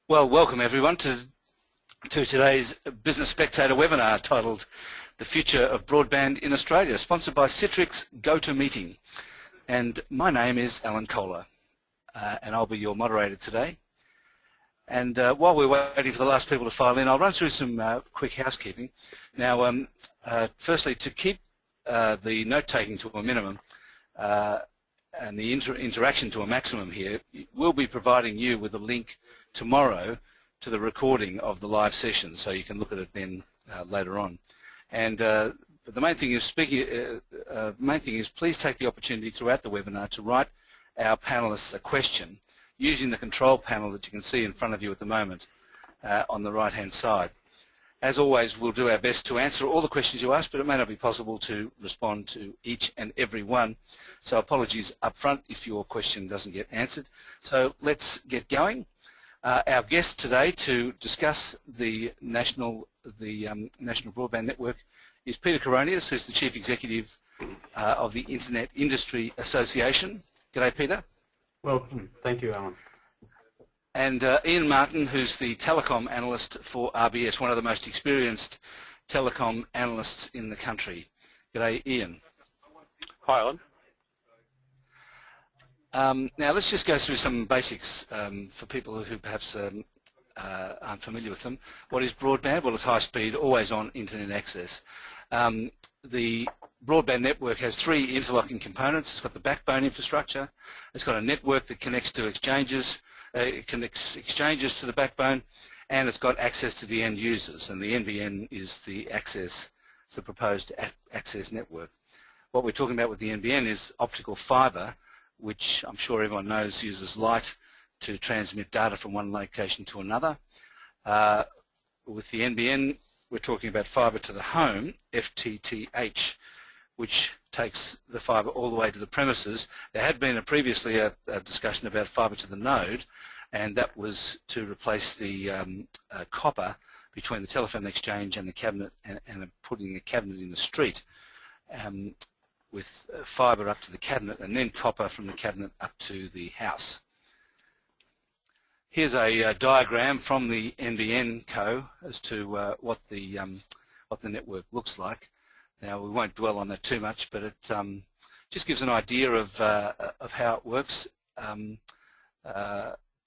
Well, welcome everyone to today's Business Spectator webinar titled The Future of Broadband in Australia, sponsored by Citrix GoToMeeting. And my name is Alan Kohler, and I'll be your moderator today. And while we're waiting for the last people to file in, I'll run through some quick housekeeping. Now, firstly, to keep the note-taking to a minimum and the interaction to a maximum here, we'll be providing you with a link tomorrow to the recording of the live session, so you can look at it then later on. And but the main thing is, please take the opportunity throughout the webinar to write our panelists a question using the control panel that you can see in front of you at the moment on the right-hand side. As always, we'll do our best to answer all the questions you ask, but it may not be possible to respond to each and every one. So apologies up front if your question doesn't get answered. So let's get going. Our guest today to discuss the National Broadband Network is Peter Coronius, who's the Chief Executive of the Internet Industry Association. G'day, Peter. Welcome. Thank you, Alan. And Ian Martin, who's the Telecom Analyst for RBS, one of the most experienced telecom analysts in the country. G'day, Ian. Hi, Alan. Now let's just go through some basics for people who perhaps aren't familiar with them. What is broadband? Well, it's high-speed, always-on internet access. The broadband network has three interlocking components. It's got the backbone infrastructure, it's got a network that connects to exchanges, connects exchanges to the backbone, and it's got access to the end users, and the NBN is the proposed access network. What we're talking about with the NBN is optical fibre, which I'm sure everyone knows uses light to transmit data from one location to another. With the NBN, we're talking about fibre to the home, FTTH, which takes the fibre all the way to the premises. There had been previously a discussion about fibre to the node, and that was to replace the copper between the telephone exchange and the cabinet, and putting a cabinet in the street. With fibre up to the cabinet and then copper from the cabinet up to the house. Here's a diagram from the NBN Co as to what the network looks like. Now we won't dwell on that too much, but it just gives an idea of how it works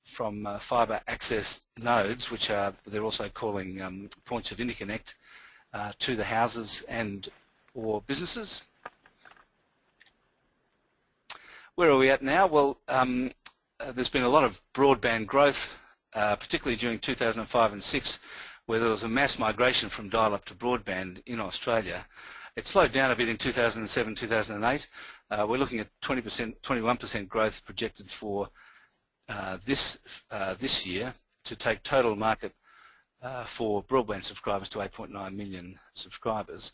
from fibre access nodes, which they're also calling points of interconnect, to the houses and or businesses. Where are we at now? Well, there's been a lot of broadband growth, particularly during 2005 and 6, where there was a mass migration from dial-up to broadband in Australia. It slowed down a bit in 2007, 2008. We're looking at 21% growth projected for this year to take total market for broadband subscribers to 8.9 million subscribers.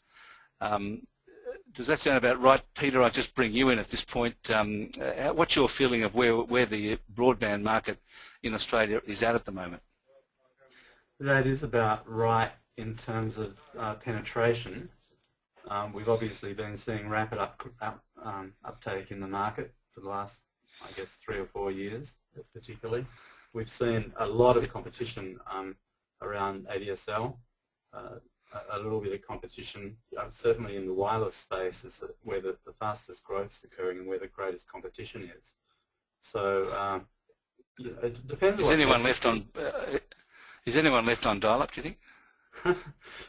Does that sound about right, Peter? I'll just bring you in at this point. What's your feeling of where the broadband market in Australia is at the moment? That is about right in terms of penetration. We've obviously been seeing rapid uptake in the market for the last, I guess, 3 or 4 years particularly. We've seen a lot of competition around ADSL. A little bit of competition, certainly in the wireless space, is where the fastest growth is occurring and where the greatest competition is. So it depends. Is anyone left on dial-up, do you think?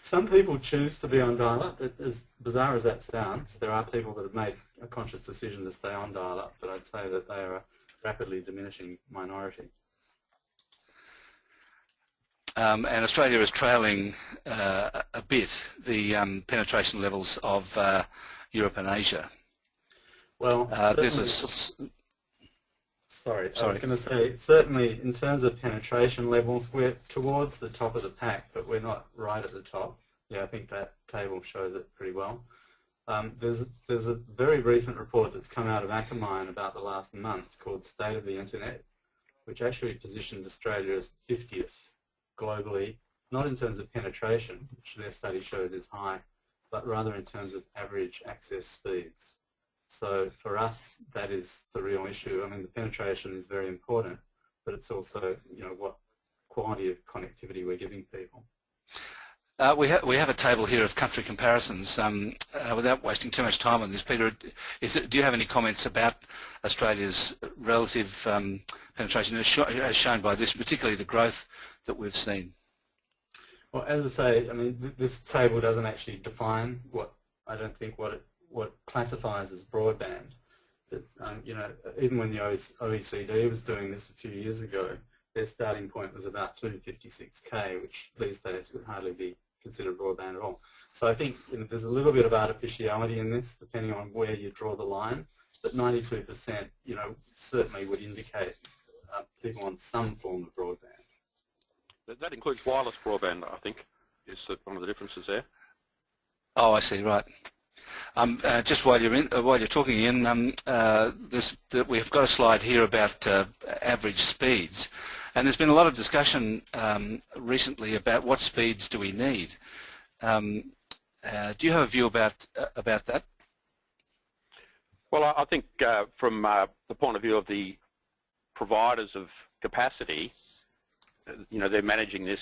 Some people choose to be on dial-up. As bizarre as that sounds, there are people that have made a conscious decision to stay on dial-up, but I'd say that they are a rapidly diminishing minority. And Australia is trailing a bit the penetration levels of Europe and Asia. Well, there's a... Sorry, I was going to say, certainly in terms of penetration levels, we're towards the top of the pack, but we're not right at the top. Yeah, I think that table shows it pretty well. There's a very recent report that's come out of Akamai about the last month called State of the Internet, which actually positions Australia as 50th globally, not in terms of penetration, which their study shows is high, but rather in terms of average access speeds. So for us, that is the real issue. I mean, the penetration is very important, but it's also, you know, what quality of connectivity we're giving people. We have a table here of country comparisons. Without wasting too much time on this, Peter, do you have any comments about Australia's relative penetration as shown by this, particularly the growth that we've seen? Well, as I say, I mean, this table doesn't actually define what what classifies as broadband. But you know, even when the OECD was doing this a few years ago, their starting point was about 256K, which these days would hardly be considered broadband at all. So I think, you know, there's a little bit of artificiality in this, depending on where you draw the line. But 92%, you know, certainly would indicate people on some form of broadband. That includes wireless broadband, I think, is one of the differences there. Oh, I see. Right. Just while you're talking, Ian, we've got a slide here about average speeds, and there's been a lot of discussion recently about what speeds do we need. Do you have a view about that? Well, I think from the point of view of the providers of capacity, you know, they're managing this,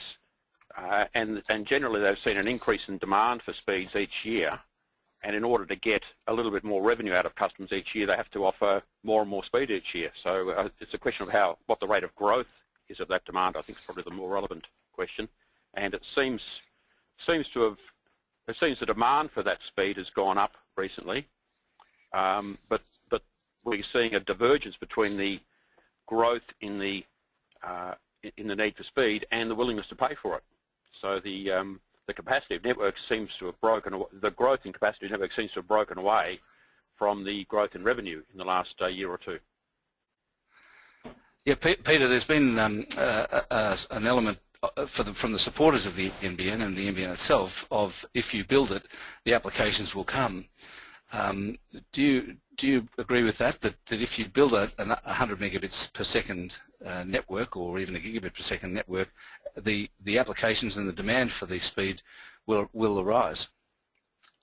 and generally they've seen an increase in demand for speeds each year. And in order to get a little bit more revenue out of customers each year, they have to offer more and more speed each year. So it's a question of what the rate of growth is of that demand. I think is probably the more relevant question. And it seems the demand for that speed has gone up recently, but we're seeing a divergence between the growth in the need for speed and the willingness to pay for it. So the capacity of networks seems to have broken away. The growth in capacity of networks seems to have broken away from the growth in revenue in the last year or two. Yeah, Peter, there's been an element from the supporters of the NBN and the NBN itself of, if you build it, the applications will come. Do you agree with that? That if you build a 100 megabits per second network, or even a gigabit per second network, the applications and the demand for the speed will arise?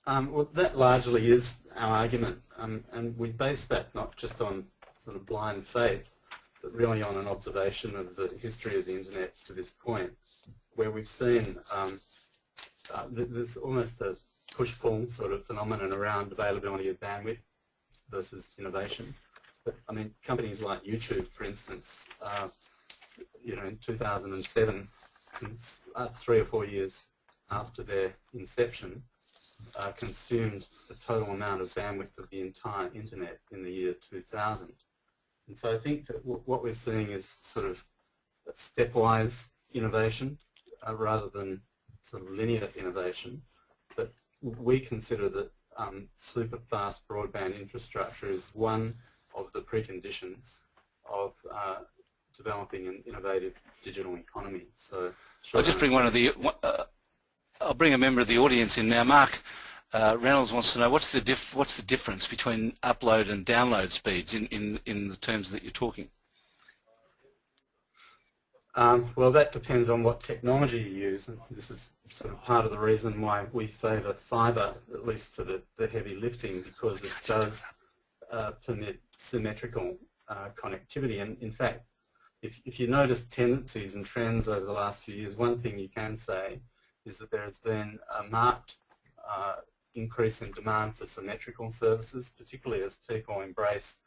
Well, that largely is our argument, and we base that not just on sort of blind faith, but really on an observation of the history of the internet to this point, where we've seen there's almost a push-pull sort of phenomenon around availability of bandwidth versus innovation. But I mean, companies like YouTube, for instance, you know, in 2007, 3 or 4 years after their inception, consumed the total amount of bandwidth of the entire internet in the year 2000. And so I think that what we're seeing is sort of a stepwise innovation rather than sort of linear innovation. But we consider that super fast broadband infrastructure is one of the preconditions of developing an innovative digital economy. So I'll just bring I'll bring a member of the audience in now. Mark Reynolds wants to know what's the difference between upload and download speeds in the terms that you're talking. Well, that depends on what technology you use, and this is sort of part of the reason why we favour fibre, at least for the heavy lifting, because it does permit symmetrical connectivity. And in fact, if you notice tendencies and trends over the last few years, one thing you can say is that there has been a marked increase in demand for symmetrical services, particularly as people embrace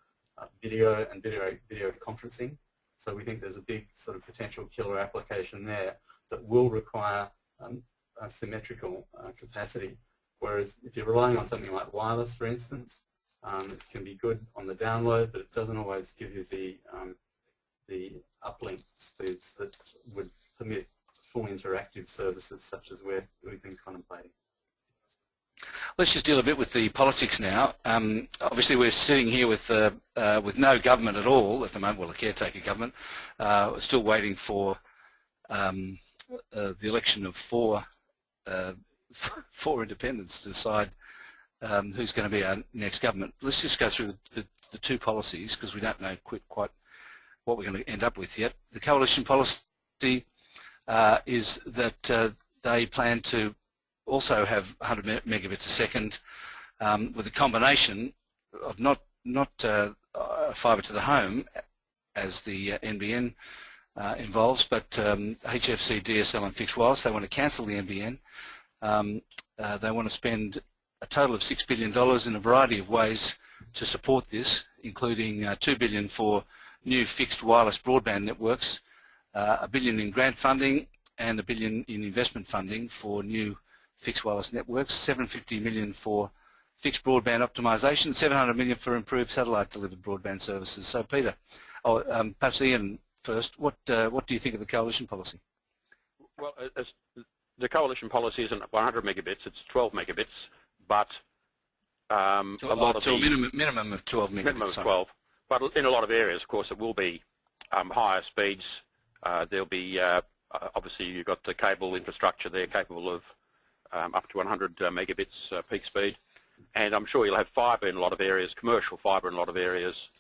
video and video conferencing. So we think there's a big sort of potential killer application there that will require a symmetrical capacity. Whereas if you're relying on something like wireless, for instance, it can be good on the download, but it doesn't always give you the uplink speeds that would permit full interactive services such as we've been contemplating. Let's just deal a bit with the politics now. Obviously, we're sitting here with no government at all at the moment. Well, a caretaker government. We're still waiting for the election of four independents to decide who's going to be our next government. Let's just go through the two policies, because we don't know quite what we're going to end up with yet. The coalition policy is that they plan to also have 100 megabits a second with a combination of not fibre to the home, as the NBN involves, but HFC, DSL and fixed wireless, they want to cancel the NBN. They want to spend a total of $6 billion in a variety of ways to support this, including $2 billion for new fixed wireless broadband networks, $1 billion in grant funding and $1 billion in investment funding for new fixed wireless networks, $750 million for fixed broadband optimisation, $700 million for improved satellite-delivered broadband services. So, Peter, perhaps Ian first, what do you think of the coalition policy? Well, the coalition policy isn't 100 megabits; it's 12 megabits, but a lot of the minimum of 12 megabits. Minimum of 12, but in a lot of areas, of course, it will be higher speeds. There'll be obviously you've got the cable infrastructure there capable of up to 100 megabits peak speed, and I'm sure you'll have fibre in a lot of areas, commercial fibre in a lot of areas.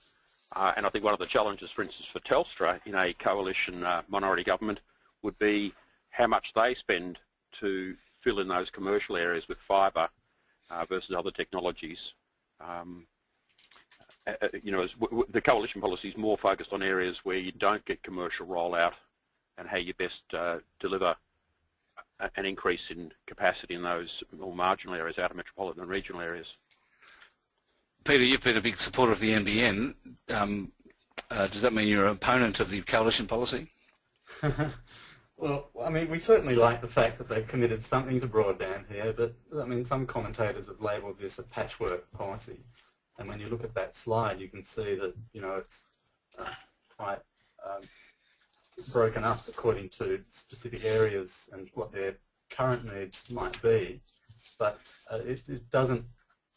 And I think one of the challenges, for instance, for Telstra in a coalition minority government would be how much they spend to fill in those commercial areas with fibre versus other technologies. The coalition policy is more focused on areas where you don't get commercial rollout and how you best deliver an increase in capacity in those more marginal areas, out of metropolitan and regional areas. Peter, you've been a big supporter of the NBN. Does that mean you're an opponent of the coalition policy? Well, I mean, we certainly like the fact that they've committed something to broadband here, but I mean, some commentators have labelled this a patchwork policy. And when you look at that slide, you can see that, you know, it's quite broken up according to specific areas and what their current needs might be. But it doesn't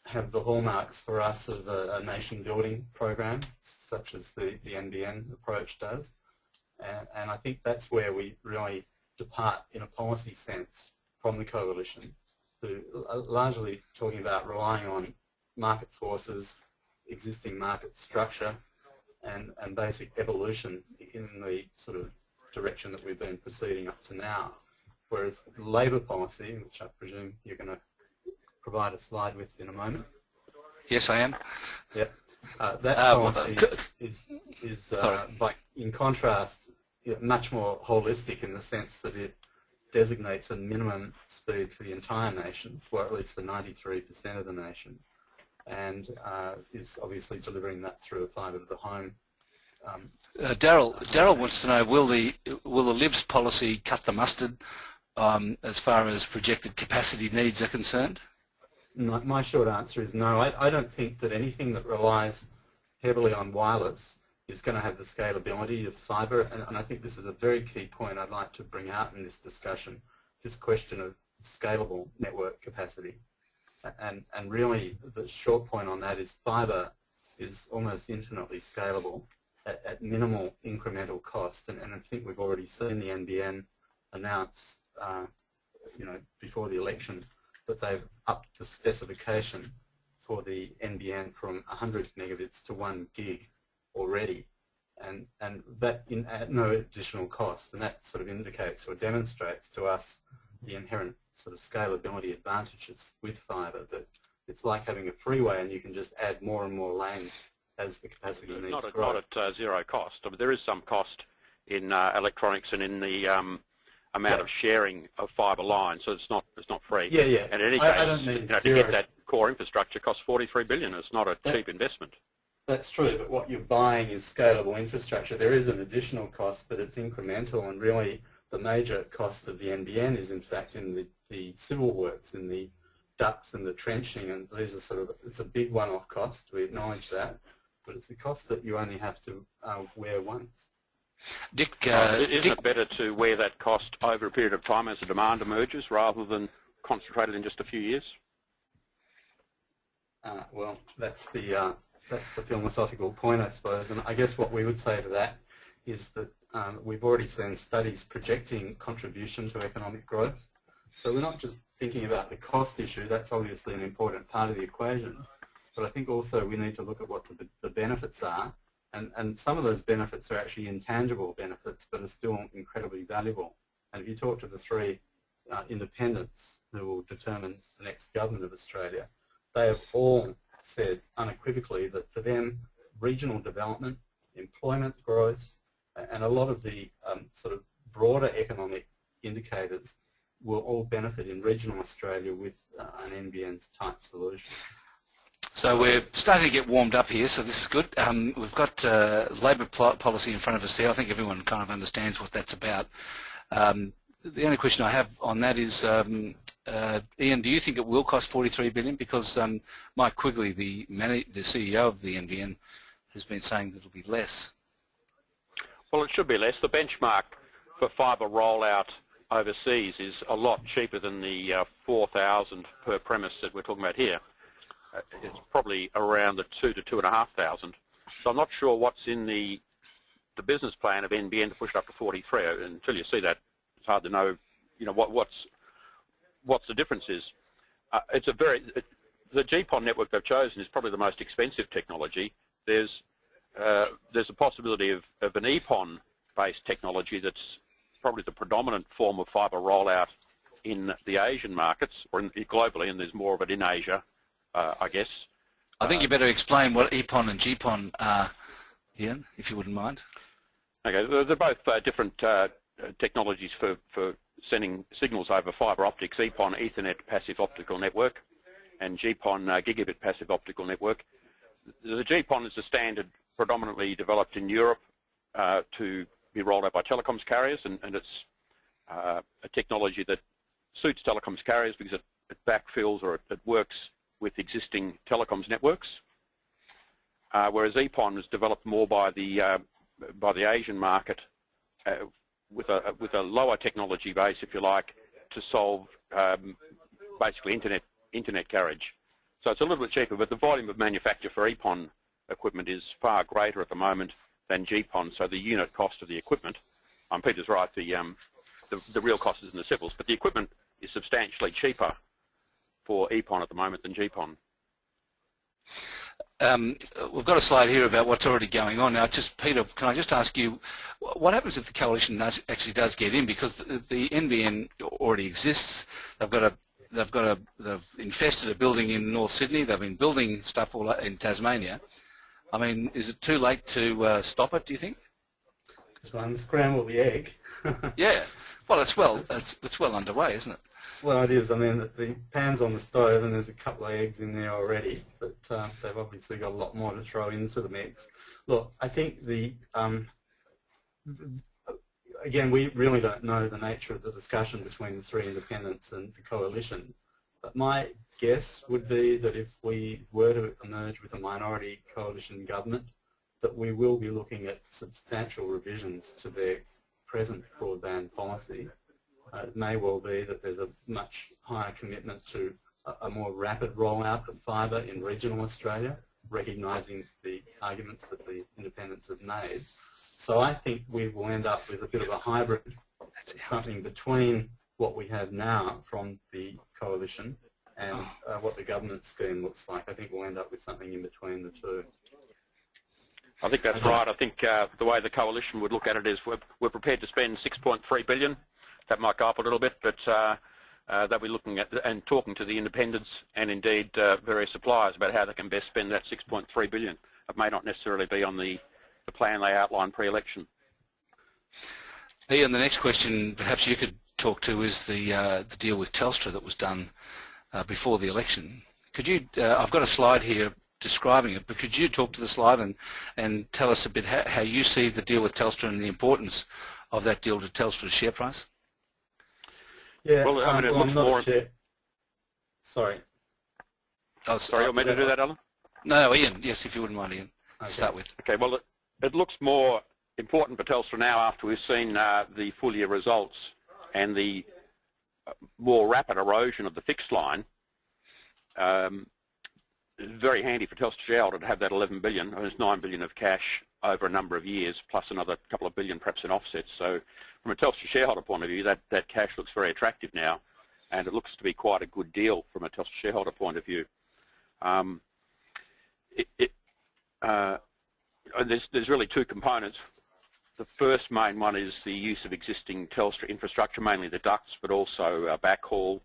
have the hallmarks for us of a nation-building program, such as the NBN approach does. And I think that's where we really depart in a policy sense from the coalition, to largely talking about relying on market forces, existing market structure, and basic evolution in the sort of direction that we've been proceeding up to now. Whereas Labor policy, which I presume you're going to provide a slide with in a moment. Yes, I am. Yep. That policy is in contrast, much more holistic in the sense that it designates a minimum speed for the entire nation, or at least for 93% of the nation, and is obviously delivering that through a fibre to the home. Daryl wants to know, will the Libs policy cut the mustard as far as projected capacity needs are concerned? No, my short answer is no. I don't think that anything that relies heavily on wireless is going to have the scalability of fibre, and I think this is a very key point I'd like to bring out in this discussion, this question of scalable network capacity. And really the short point on that is fibre is almost infinitely scalable at minimal incremental cost, and I think we've already seen the NBN announce before the election that they've upped the specification for the NBN from 100 megabits to 1 gig already, and that at no additional cost, and that sort of indicates or demonstrates to us the inherent sort of scalability advantages with fibre, that it's like having a freeway and you can just add more and more lanes as the capacity needs grow. Not at zero cost. I mean, there is some cost in electronics and in the amount of sharing of fibre lines, so it's not free. Yeah, yeah. And in any case, to get that core infrastructure costs $43 billion. It's not a cheap investment. That's true, but what you're buying is scalable infrastructure. There is an additional cost, but it's incremental, and really the major cost of the NBN is in fact in the civil works, in the ducts and the trenching, and these are sort of, it's a big one-off cost, we acknowledge that, but it's a cost that you only have to wear once. Dick, isn't it better to wear that cost over a period of time as the demand emerges rather than concentrated in just a few years? Well, that's the philosophical point, I suppose, and I guess what we would say to that is that we've already seen studies projecting contribution to economic growth. So we're not just thinking about the cost issue, that's obviously an important part of the equation, but I think also we need to look at what the benefits are, and some of those benefits are actually intangible benefits but are still incredibly valuable. And if you talk to the three independents who will determine the next government of Australia, they have all said unequivocally that for them regional development, employment growth, and and a lot of the sort of broader economic indicators will all benefit in regional Australia with an NBN type solution. So we're starting to get warmed up here, so this is good. We've got Labor policy in front of us here. I think everyone kind of understands what that's about. The only question I have on that is, Ian, do you think it will cost $43 billion? Because Mike Quigley, the CEO of the NBN, has been saying that it'll be less. Well, it should be less. The benchmark for fibre rollout overseas is a lot cheaper than the 4,000 per premise that we're talking about here. It's probably around the 2,000 to 2,500. So I'm not sure what's in the business plan of NBN to push it up to 43. Until you see that, it's hard to know, what's the difference is. The GPON network they've chosen is probably the most expensive technology. There's a possibility of an EPON-based technology that's probably the predominant form of fibre rollout in the Asian markets, or globally, and there's more of it in Asia, I guess. I think you better explain what EPON and GPON are, Ian, if you wouldn't mind. Okay, they're both different technologies for sending signals over fibre optics. EPON, Ethernet Passive Optical Network, and GPON, Gigabit Passive Optical Network. The GPON is a standard predominantly developed in Europe to be rolled out by telecoms carriers, and it's a technology that suits telecoms carriers because it backfills, or it works with existing telecoms networks. Whereas EPON was developed more by the Asian market with a lower technology base, if you like, to solve basically internet carriage. So it's a little bit cheaper, but the volume of manufacture for EPON equipment is far greater at the moment than GPON, so the unit cost of the equipment, Peter's right, the real cost is in the civils, but the equipment is substantially cheaper for EPON at the moment than GPON. We've got a slide here about what's already going on. Now, Peter, can I just ask you, what happens if the coalition actually does get in? Because the NBN already exists. They've infested a building in North Sydney. They've been building stuff all in Tasmania. I mean, is it too late to stop it, do you think? Just unscramble the egg. Yeah. Well, it's well underway, isn't it? Well, it is. I mean, the pan's on the stove and there's a couple of eggs in there already, but they've obviously got a lot more to throw into the mix. Look, I think again, we really don't know the nature of the discussion between the three independents and the coalition, but my guess would be that if we were to emerge with a minority coalition government, that we will be looking at substantial revisions to their present broadband policy. It may well be that there's a much higher commitment to a more rapid rollout of fibre in regional Australia, recognising the arguments that the independents have made. So I think we will end up with a bit of a hybrid, something between what we have now from the coalition and what the government scheme looks like. I think we'll end up with something in between the two. I think that's right. I think the way the coalition would look at it is we're prepared to spend $6.3 billion. That might go up a little bit, but they'll be looking at and talking to the independents and indeed various suppliers about how they can best spend that $6.3 billion. It may not necessarily be on the plan they outlined pre-election. Ian, the next question perhaps you could talk to is the deal with Telstra that was done before the election. Could you? I've got a slide here describing it, but could you talk to the slide and tell us a bit how you see the deal with Telstra and the importance of that deal to Telstra's share price? Yeah, well, I mean, I'm not sure. Sorry. Oh, sorry, you want me to do that, Alan? No, Ian. Yes, if you wouldn't mind, Ian, to start with. Okay, well, it looks more important for Telstra now after we've seen the full year results and the more rapid erosion of the fixed line. It's very handy for Telstra shareholder to have that $11 billion, almost $9 billion of cash over a number of years, plus another couple of billion perhaps in offsets. So from a Telstra shareholder point of view, that cash looks very attractive now, and it looks to be quite a good deal from a Telstra shareholder point of view. There's really two components. The first main one is the use of existing Telstra infrastructure, mainly the ducts, but also backhaul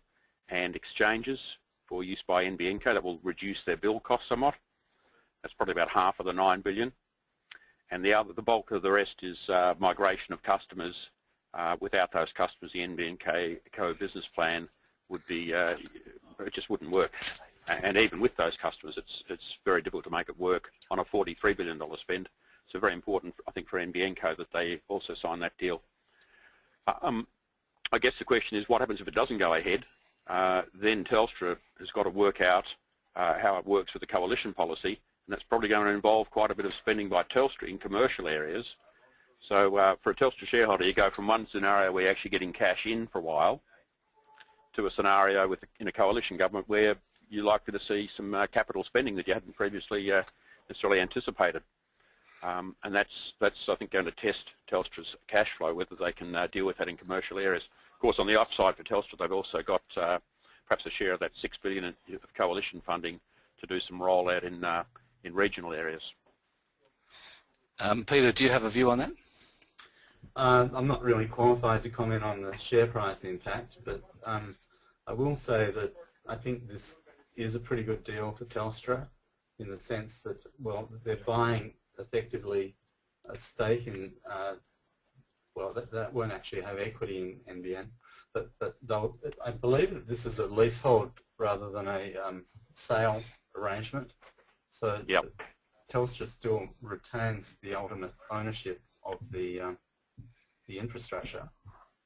and exchanges for use by NBN Co. That will reduce their bill cost somewhat. That's probably about half of the $9 billion. and the bulk of the rest is migration of customers. Without those customers, the NBN Co business plan would be it just wouldn't work. And even with those customers, it's very difficult to make it work on a $43 billion spend. So very important, I think, for NBN Co that they also sign that deal. I guess the question is, what happens if it doesn't go ahead? Then Telstra has got to work out how it works with the coalition policy, and that's probably going to involve quite a bit of spending by Telstra in commercial areas. So for a Telstra shareholder, you go from one scenario where you're actually getting cash in for a while to a scenario in a coalition government where you're likely to see some capital spending that you hadn't previously necessarily anticipated. And that's I think, going to test Telstra's cash flow, whether they can deal with that in commercial areas. Of course, on the upside for Telstra, they've also got perhaps a share of that $6 billion of coalition funding to do some rollout in regional areas. Peter, do you have a view on that? I'm not really qualified to comment on the share price impact, but I will say that I think this is a pretty good deal for Telstra in the sense that, well, they're buying effectively a stake in, well, that won't actually have equity in NBN, but I believe that this is a leasehold rather than a sale arrangement. So yep. Telstra still retains the ultimate ownership of the infrastructure,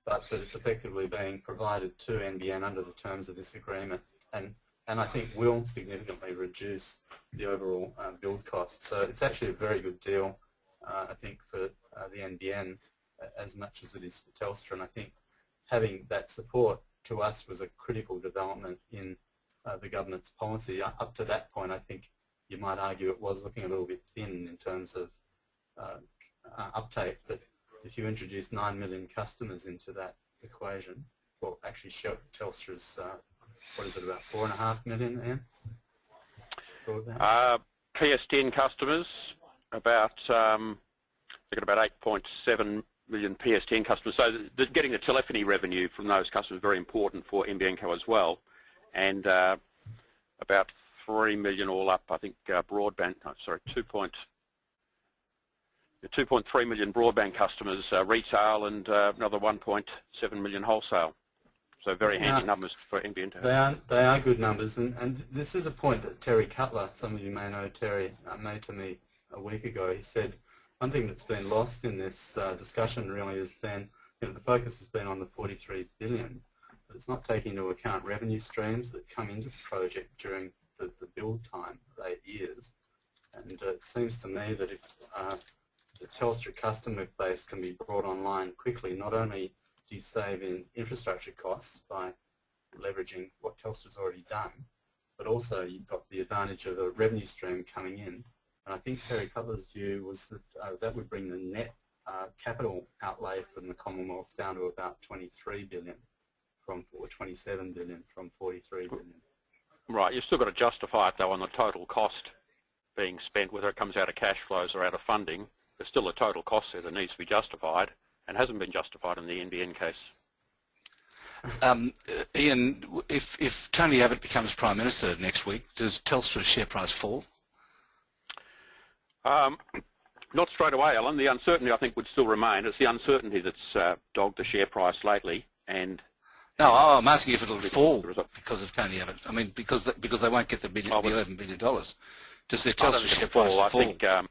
but that it's effectively being provided to NBN under the terms of this agreement, and I think will significantly reduce the overall build cost. So it's actually a very good deal, I think, for the NBN as much as it is for Telstra, and I think having that support to us was a critical development in the government's policy. Up to that point, I think you might argue it was looking a little bit thin in terms of uptake, but if you introduce 9 million customers into that equation, well, actually Telstra's, what is it, about 4.5 million, Ian? PSTN customers, about they've got about 8.7 million PSTN customers. So getting the telephony revenue from those customers is very important for NBN Co as well, and about 3 million all up. I think broadband. Oh, sorry, 2.3 million broadband customers retail, and another 1.7 million wholesale. So very handy numbers for NBN to have. They are good numbers, and this is a point that Terry Cutler, some of you may know Terry, made to me a week ago. He said one thing that's been lost in this discussion really has been, the focus has been on the 43 billion, but it's not taking into account revenue streams that come into the project during the build time of 8 years. And it seems to me that if the Telstra customer base can be brought online quickly, not only do you save in infrastructure costs by leveraging what Telstra's already done, but also you've got the advantage of a revenue stream coming in. And I think Terry Cutler's view was that that would bring the net capital outlay from the Commonwealth down to about 23 billion or 27 billion from 43 billion. Right, you've still got to justify it though on the total cost being spent, whether it comes out of cash flows or out of funding. There's still a total cost there that needs to be justified, and hasn't been justified in the NBN case. Ian, if Tony Abbott becomes Prime Minister next week, does Telstra's share price fall? Not straight away, Alan. The uncertainty, I think, would still remain. It's the uncertainty that's dogged the share price lately. And no, I'm asking if it'll fall because of Tony Abbott. I mean, because they won't get the $11 billion. Does their Telstra share price fall? I think, no,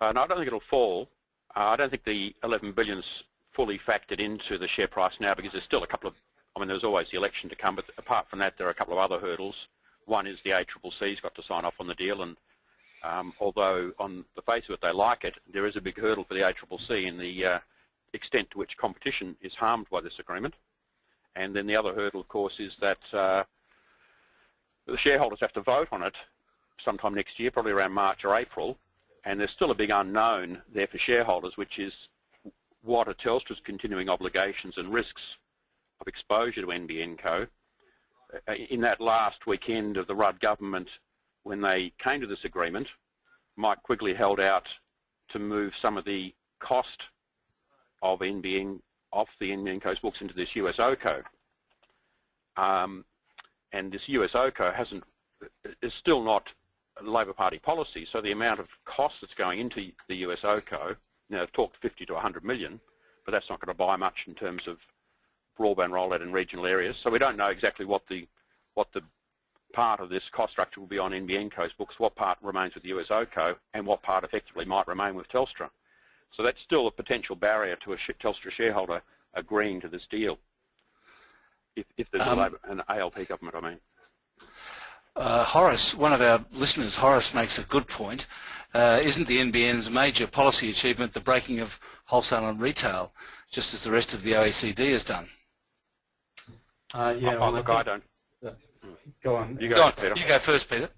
I don't think it'll fall. I don't think the 11 billion's fully factored into the share price now, because there's still a couple of, I mean, there's always the election to come, but apart from that, there are a couple of other hurdles. One is the ACCC's got to sign off on the deal, and although on the face of it they like it, there is a big hurdle for the ACCC in the extent to which competition is harmed by this agreement. And then the other hurdle, of course, is that the shareholders have to vote on it sometime next year, probably around March or April, and there's still a big unknown there for shareholders, which is what are Telstra's continuing obligations and risks of exposure to NBN Co. In that last weekend of the Rudd government, when they came to this agreement, Mike Quigley held out to move some of the cost of NBN off the NBN Co's books into this USOCO. And this USOCO is still not Labor Party policy. So the amount of cost that's going into the USOCO, now they've talked 50 to 100 million, but that's not going to buy much in terms of broadband rollout in regional areas. So we don't know exactly what the part of this cost structure will be on NBN Co's books, what part remains with the USOCO, and what part effectively might remain with Telstra. So that's still a potential barrier to a Telstra shareholder agreeing to this deal, if there's an ALP government, I mean. Horace, one of our listeners, Horace, makes a good point. Isn't the NBN's major policy achievement the breaking of wholesale and retail, just as the rest of the OECD has done? Yeah, well, look, I don't. Go on. You go, Peter. You go first, Peter.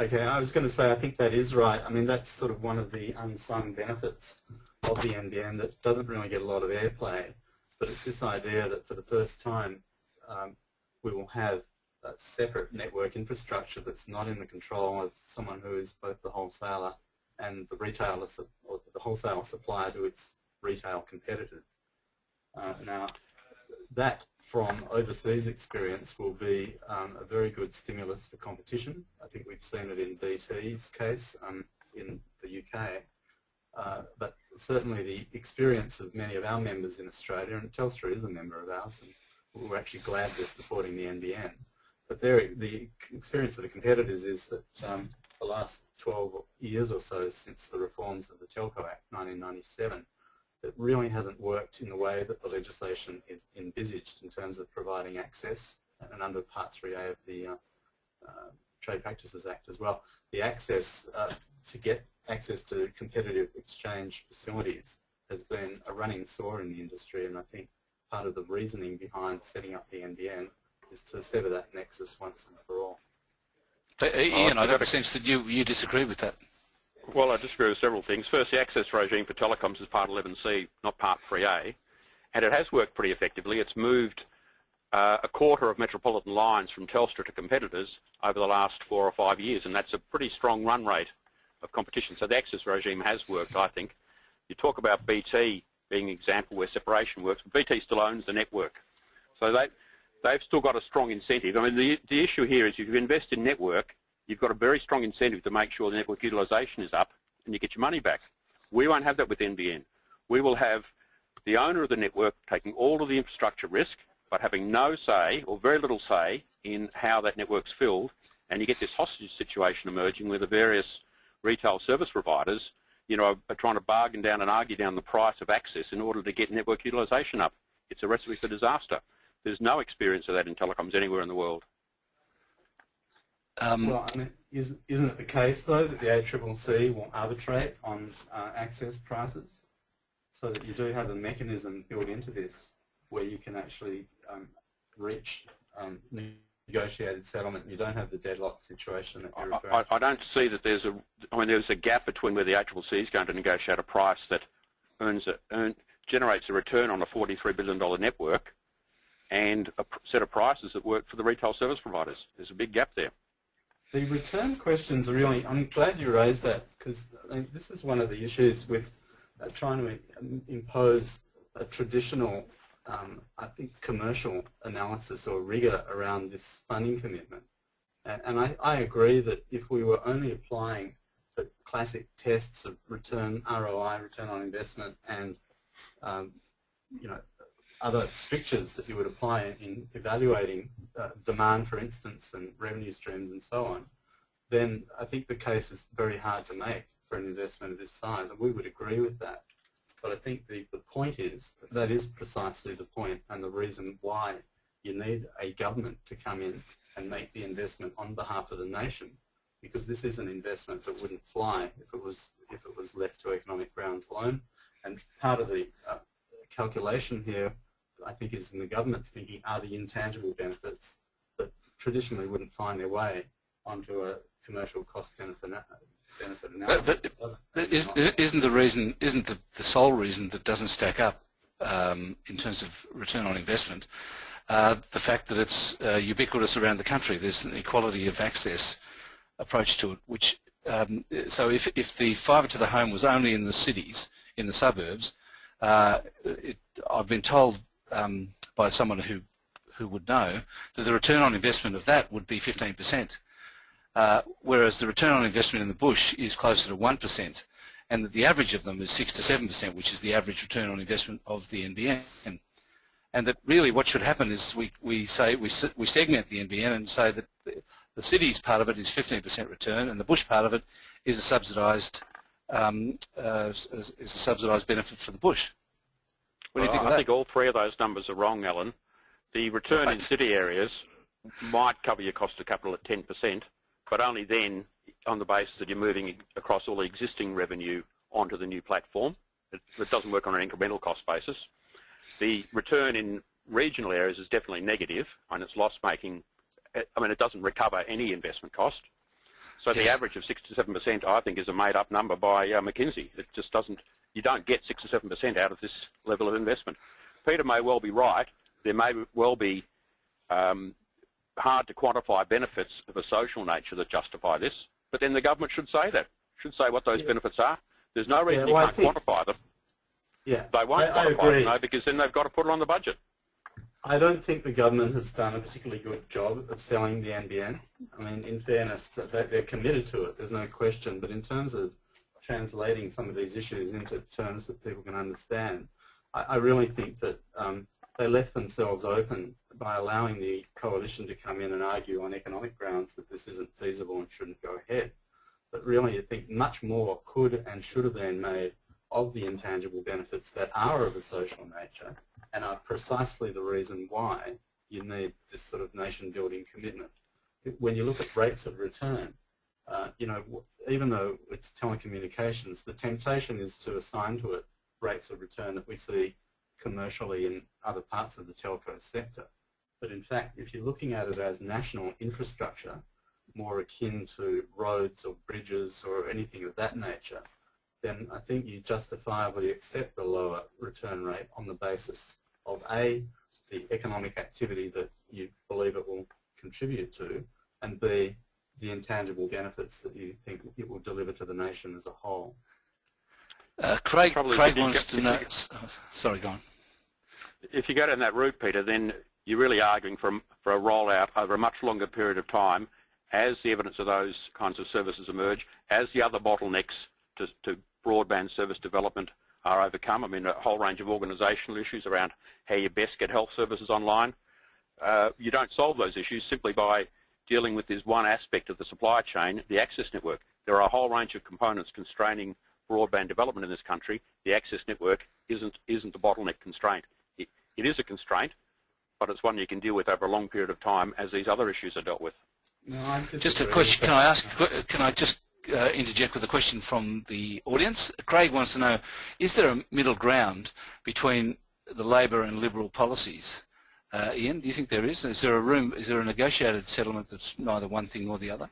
Okay, I was going to say I think that is right. I mean, that's sort of one of the unsung benefits of the NBN that doesn't really get a lot of airplay, but it's this idea that for the first time we will have a separate network infrastructure that's not in the control of someone who is both the wholesaler and the retailer, or the wholesale supplier to its retail competitors. Now, that from overseas experience will be a very good stimulus for competition. I think we've seen it in BT's case in the UK, but certainly the experience of many of our members in Australia, and Telstra is a member of ours, and we're actually glad they're supporting the NBN, but the experience of the competitors is that the last 12 years or so since the reforms of the Telco Act 1997, it really hasn't worked in the way that the legislation is envisaged in terms of providing access, and under Part 3A of the Trade Practices Act as well. The access to get access to competitive exchange facilities has been a running sore in the industry, and I think part of the reasoning behind setting up the NBN is to sever that nexus once and for all. But, Ian, I got the sense that you disagree with that. Well, I disagree with several things. First, the access regime for telecoms is Part 11C, not Part 3A, and it has worked pretty effectively. It's moved a quarter of metropolitan lines from Telstra to competitors over the last 4 or 5 years, and that's a pretty strong run rate of competition. So the access regime has worked, I think. You talk about BT being an example where separation works, but BT still owns the network. So they've still got a strong incentive. I mean, the issue here is if you invest in network, you've got a very strong incentive to make sure the network utilisation is up and you get your money back. We won't have that with NBN. We will have the owner of the network taking all of the infrastructure risk but having no say or very little say in how that network's filled, and you get this hostage situation emerging where the various retail service providers, you know, are trying to bargain down and argue down the price of access in order to get network utilisation up. It's a recipe for disaster. There's no experience of that in telecoms anywhere in the world. Well, I mean, isn't it the case, though, that the ACCC will arbitrate on access prices, so that you do have a mechanism built into this where you can actually reach negotiated settlement and you don't have the deadlock situation that you're referring to? I don't see that there's a gap between where the ACCC is going to negotiate a price that generates a return on a $43 billion network and a set of prices that work for the retail service providers. There's a big gap there. The return questions are really, I'm glad you raised that, because I mean, this is one of the issues with trying to impose a traditional, I think, commercial analysis or rigour around this funding commitment. And I agree that if we were only applying the classic tests of return, ROI, return on investment, and you know, other strictures that you would apply in evaluating demand, for instance, and revenue streams and so on, then I think the case is very hard to make for an investment of this size, and we would agree with that. But I think the point is that is precisely the point and the reason why you need a government to come in and make the investment on behalf of the nation, because this is an investment that wouldn't fly if it was left to economic grounds alone. And part of the calculation here, I think, is in the government's thinking, are the intangible benefits that traditionally wouldn't find their way onto a commercial cost-benefit analysis. But isn't the sole reason that doesn't stack up in terms of return on investment the fact that it's ubiquitous around the country? There's an equality of access approach to it, which so if the fibre to the home was only in the cities, in the suburbs, I've been told by someone who would know that the return on investment of that would be 15%. whereas the return on investment in the bush is closer to 1%, and that the average of them is 6 to 7%, which is the average return on investment of the NBN. And that really what should happen is we segment the NBN and say that the city's part of it is 15% return, and the bush part of it is a subsidised benefit for the bush. What do you think of that? I think all three of those numbers are wrong, Alan. The return in city areas might cover your cost of capital at 10%, but only then on the basis that you're moving across all the existing revenue onto the new platform. It doesn't work on an incremental cost basis. The return in regional areas is definitely negative, and it's loss-making. I mean, it doesn't recover any investment cost. So the average of 6 to 7%, I think, is a made-up number by McKinsey. It just doesn't. You don't get 6 to 7% out of this level of investment. Peter may well be right. There may well be hard to quantify benefits of a social nature that justify this, but then the government should say that. Should say what those benefits are. There's no reason you can't quantify them. Yeah, they won't quantify them, because then they've got to put it on the budget. I don't think the government has done a particularly good job of selling the NBN. I mean, in fairness, they're committed to it, there's no question, but in terms of translating some of these issues into terms that people can understand, I really think that they left themselves open by allowing the coalition to come in and argue on economic grounds that this isn't feasible and shouldn't go ahead. But really, I think much more could and should have been made of the intangible benefits that are of a social nature and are precisely the reason why you need this sort of nation-building commitment. When you look at rates of return, you know, even though it's telecommunications, the temptation is to assign to it rates of return that we see commercially in other parts of the telco sector. But in fact, if you're looking at it as national infrastructure, more akin to roads or bridges or anything of that nature, then I think you justifiably accept a lower return rate on the basis of A, the economic activity that you believe it will contribute to, and B, the intangible benefits that you think it will deliver to the nation as a whole. Craig wants to know... Sorry, go on. If you go down that route, Peter, then you're really arguing for a rollout over a much longer period of time as the evidence of those kinds of services emerge, as the other bottlenecks to broadband service development are overcome. I mean, a whole range of organisational issues around how you best get health services online. You don't solve those issues simply by dealing with this one aspect of the supply chain, the access network. There are a whole range of components constraining broadband development in this country. The access network isn't a bottleneck constraint. It is a constraint, but it's one you can deal with over a long period of time as these other issues are dealt with. No, just a question. Can I just interject with a question from the audience? Craig wants to know, is there a middle ground between the Labor and Liberal policies? Ian, do you think there is? Is there a negotiated settlement that's neither one thing nor the other?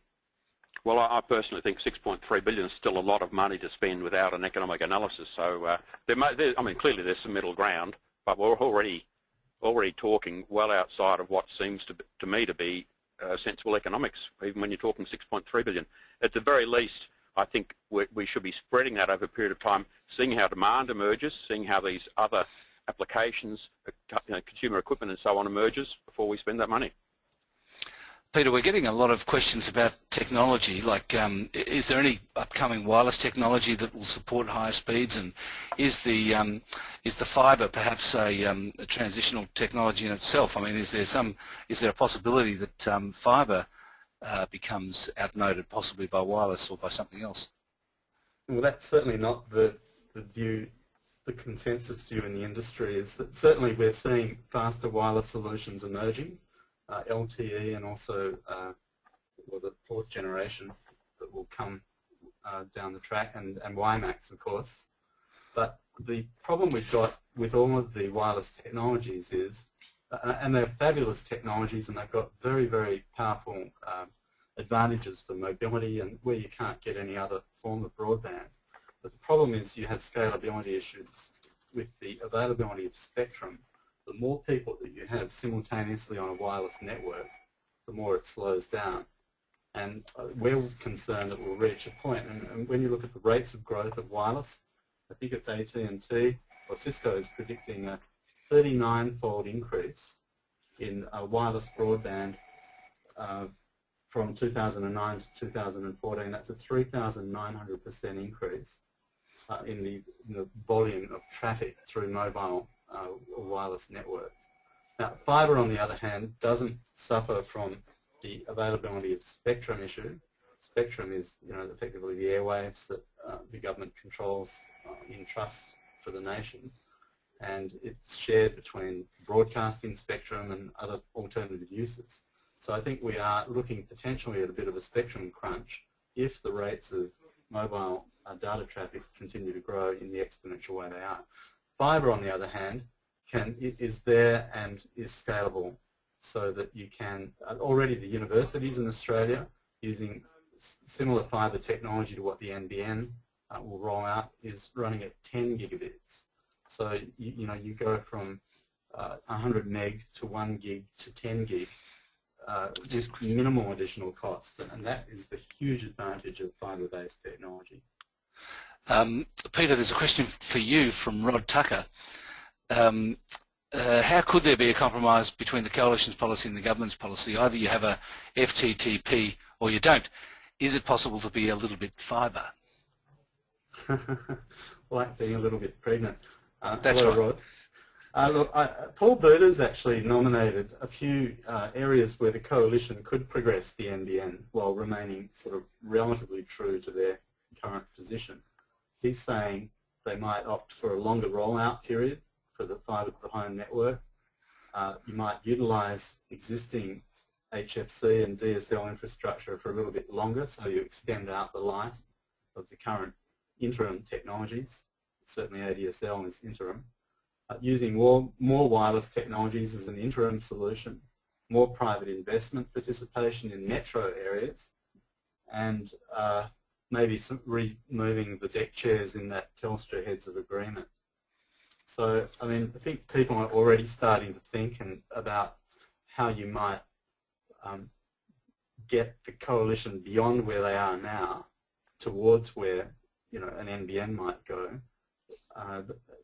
Well, I personally think 6.3 billion is still a lot of money to spend without an economic analysis. So, I mean, clearly there's some middle ground, but we're already talking well outside of what seems to me to be sensible economics, even when you're talking 6.3 billion. At the very least, I think we should be spreading that over a period of time, seeing how demand emerges, seeing how these other applications, consumer equipment and so on emerges before we spend that money. Peter, we're getting a lot of questions about technology, like is there any upcoming wireless technology that will support higher speeds, and is the fibre perhaps a transitional technology in itself? I mean, is there a possibility that fibre becomes outmoded possibly by wireless or by something else? Well, that's certainly not the view. The consensus view in the industry is that certainly we're seeing faster wireless solutions emerging. LTE and also the fourth generation that will come down the track, and WiMAX, of course. But the problem we've got with all of the wireless technologies is, and they're fabulous technologies and they've got very, very powerful advantages for mobility and where you can't get any other form of broadband. But the problem is you have scalability issues with the availability of spectrum. The more people that you have simultaneously on a wireless network, the more it slows down. And we're concerned that we'll reach a point, and when you look at the rates of growth of wireless, I think it's AT&T or Cisco is predicting a 39-fold increase in wireless broadband from 2009 to 2014, that's a 3,900% increase in the volume of traffic through mobile or wireless networks. Now, fibre, on the other hand, doesn't suffer from the availability of spectrum issue. Spectrum is, effectively the airwaves that the government controls in trust for the nation, and it's shared between broadcasting spectrum and other alternative uses. So I think we are looking potentially at a bit of a spectrum crunch if the rates of mobile data traffic continue to grow in the exponential way they are. Fibre, on the other hand, is there and is scalable, so that you can, already the universities in Australia using similar fibre technology to what the NBN will roll out is running at 10 gigabits. So you go from 100 meg to 1 gig to 10 gig with minimal additional cost, and that is the huge advantage of fibre-based technology. Peter, there's a question for you from Rod Tucker. How could there be a compromise between the Coalition's policy and the government's policy? Either you have a FTTP or you don't. Is it possible to be a little bit fibre? Like being a little bit pregnant. That's hello, right. Rod. Look, Paul Butter's actually nominated a few areas where the Coalition could progress the NBN while remaining sort of relatively true to their current position. He's saying they might opt for a longer rollout period for the fibre to the home network. You might utilise existing HFC and DSL infrastructure for a little bit longer, so you extend out the life of the current interim technologies. Certainly ADSL is interim. Using more wireless technologies as an interim solution, more private investment participation in metro areas, and maybe removing the deck chairs in that Telstra heads of agreement. So, I mean, I think people are already starting to think about how you might get the Coalition beyond where they are now towards where, an NBN might go.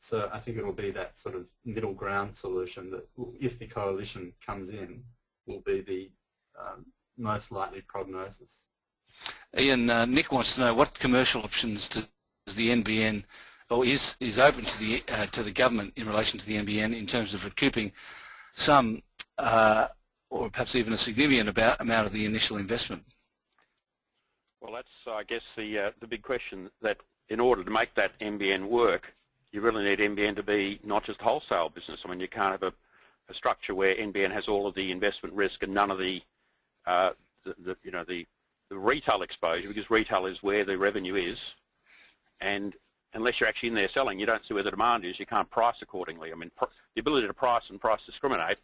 So I think it will be that sort of middle ground solution that, if the Coalition comes in, will be the most likely prognosis. Ian, Nick wants to know what commercial options does the NBN, or is open to the government in relation to the NBN in terms of recouping some, or perhaps even a significant amount of the initial investment. Well, that's, I guess, the big question, that in order to make that NBN work, you really need NBN to be not just a wholesale business. I mean, you can't have a structure where NBN has all of the investment risk and none of the retail exposure, because retail is where the revenue is, and unless you're actually in there selling, you don't see where the demand is. You can't price accordingly. I mean, the ability to price and price discriminate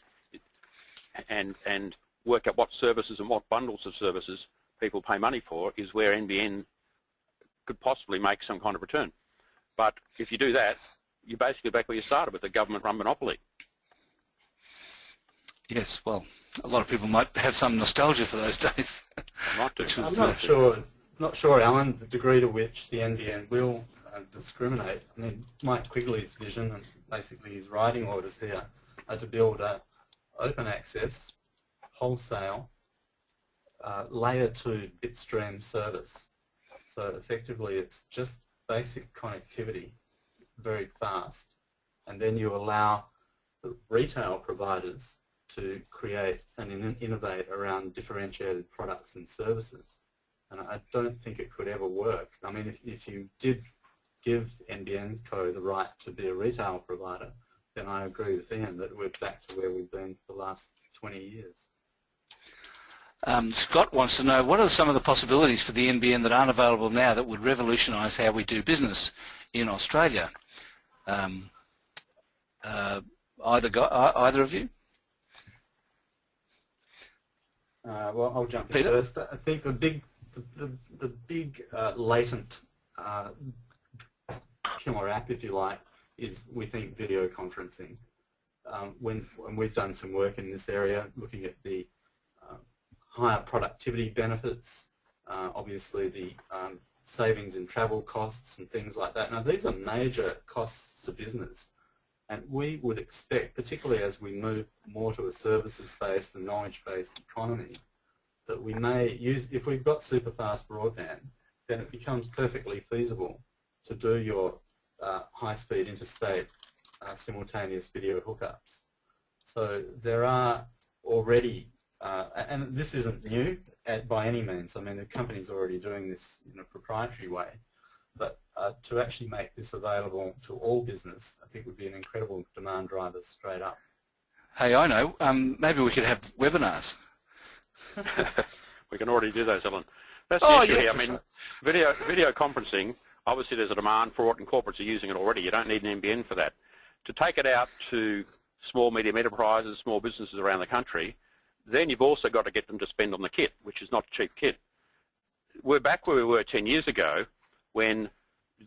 and work out what services and what bundles of services people pay money for is where NBN could possibly make some kind of return. But if you do that, you're basically back where you started, with a government-run monopoly. Yes, well, a lot of people might have some nostalgia for those days. I'm not sure, Alan, the degree to which the NBN will discriminate. I mean, Mike Quigley's vision, and basically his writing orders here, are to build a open access, wholesale, layer 2 bitstream service. So effectively it's just basic connectivity, very fast, and then you allow the retail providers to create and innovate around differentiated products and services. And I don't think it could ever work. I mean, if you did give NBN Co the right to be a retail provider, then I agree with Ian that we're back to where we've been for the last 20 years. Scott wants to know, what are some of the possibilities for the NBN that aren't available now that would revolutionise how we do business in Australia? Either of you? Well, I'll jump in Peter? first. I think the big latent killer app, if you like, is, we think, video conferencing. When we've done some work in this area, looking at the higher productivity benefits, obviously the savings in travel costs and things like that. Now, these are major costs to business, and we would expect, particularly as we move more to a services-based and knowledge-based economy, that we may use, if we've got super fast broadband, then it becomes perfectly feasible to do your high-speed interstate simultaneous video hookups. So there are already, and this isn't new by any means. I mean, the company's already doing this in a proprietary way, but to actually make this available to all business, I think would be an incredible demand driver straight up. Hey, I know. Maybe we could have webinars. We can already do those, Alan. That's the issue here. I mean, video conferencing, obviously there's a demand for it and corporates are using it already. You don't need an NBN for that. To take it out to small, medium enterprises, small businesses around the country, then you've also got to get them to spend on the kit, which is not a cheap kit. We're back where we were 10 years ago when,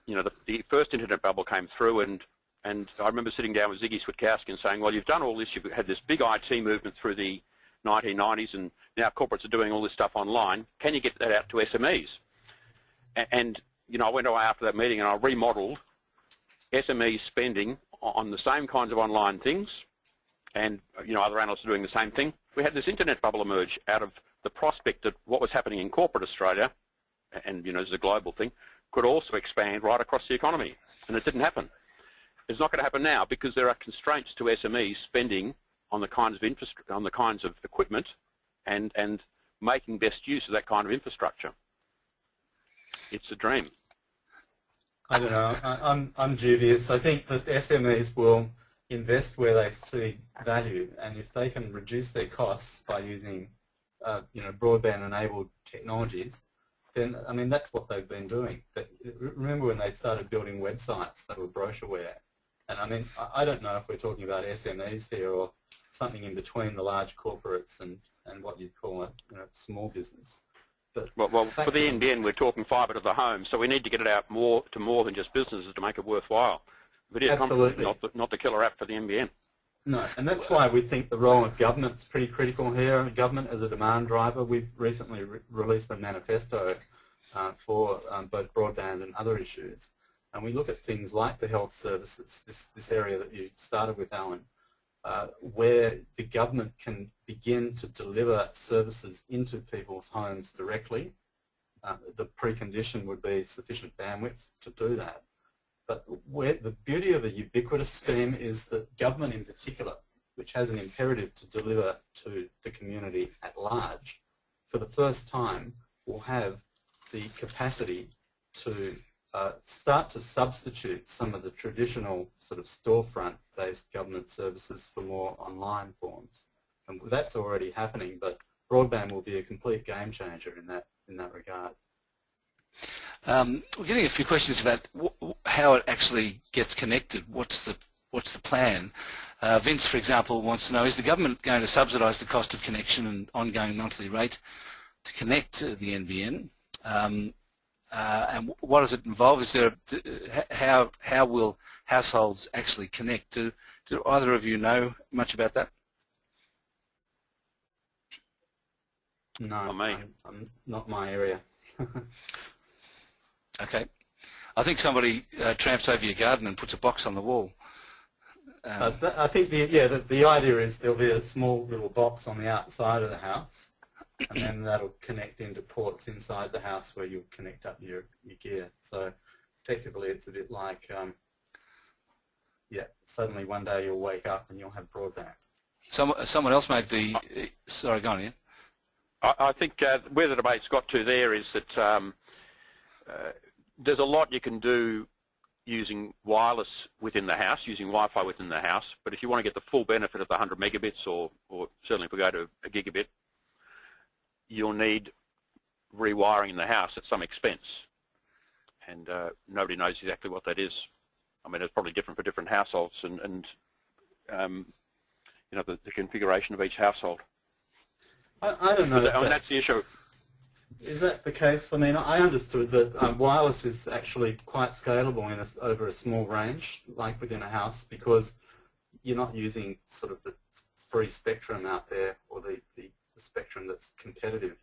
you know, the first internet bubble came through, and I remember sitting down with Ziggy Switkowski and saying, well, you've done all this, you've had this big IT movement through the 1990s, and now corporates are doing all this stuff online. Can you get that out to SMEs? And you know, I went away after that meeting and I remodeled SME spending on the same kinds of online things, and you know, other analysts are doing the same thing. We had this internet bubble emerge out of the prospect that what was happening in corporate Australia, and you know, this is a global thing, could also expand right across the economy, and it didn't happen. It's not going to happen now because there are constraints to SMEs spending on the kinds of on the kinds of equipment, and making best use of that kind of infrastructure. It's a dream. I don't know. I'm dubious. I think that SMEs will invest where they see value, and if they can reduce their costs by using, you know, broadband-enabled technologies, then I mean that's what they've been doing. But remember when they started building websites that were brochureware, and I mean I don't know if we're talking about SMEs here or something in between the large corporates and what you'd call a, you know, small business. Well, for the NBN, we're talking fibre to the home, so we need to get it out more than just businesses to make it worthwhile. Video conferencing, not the killer app for the NBN. No, and that's why we think the role of government's pretty critical here. Government as a demand driver. We've recently released a manifesto for both broadband and other issues, and we look at things like the health services, this area that you started with, Alan, where the government can begin to deliver services into people's homes directly. The precondition would be sufficient bandwidth to do that. But where the beauty of a ubiquitous scheme is that government in particular, which has an imperative to deliver to the community at large, for the first time will have the capacity to start to substitute some of the traditional sort of storefront-based government services for more online forms. And that's already happening, but broadband will be a complete game changer in that regard. We're getting a few questions about how it actually gets connected. What's the plan? Vince, for example, wants to know, is the government going to subsidise the cost of connection and ongoing monthly rate to connect to the NBN? And what does it involve? Is there how will households actually connect? Do either of you know much about that? No, not me. Not my area. Okay. I think somebody tramps over your garden and puts a box on the wall. I think the idea is there'll be a small little box on the outside of the house, and then that'll connect into ports inside the house where you'll connect up your gear. So effectively it's a bit like, suddenly one day you'll wake up and you'll have broadband. Someone else made the... Sorry, go on, Ian. I think where the debate's got to there is that there's a lot you can do using wireless within the house, using Wi-Fi within the house, but if you want to get the full benefit of the 100 megabits or certainly if we go to a gigabit, you'll need rewiring in the house at some expense, and nobody knows exactly what that is. I mean, it's probably different for different households, and you know, the configuration of each household. I don't know. I mean, that's the issue. Is that the case? I mean, I understood that wireless is actually quite scalable over a small range, like within a house, because you're not using sort of the free spectrum out there or the spectrum that's competitive.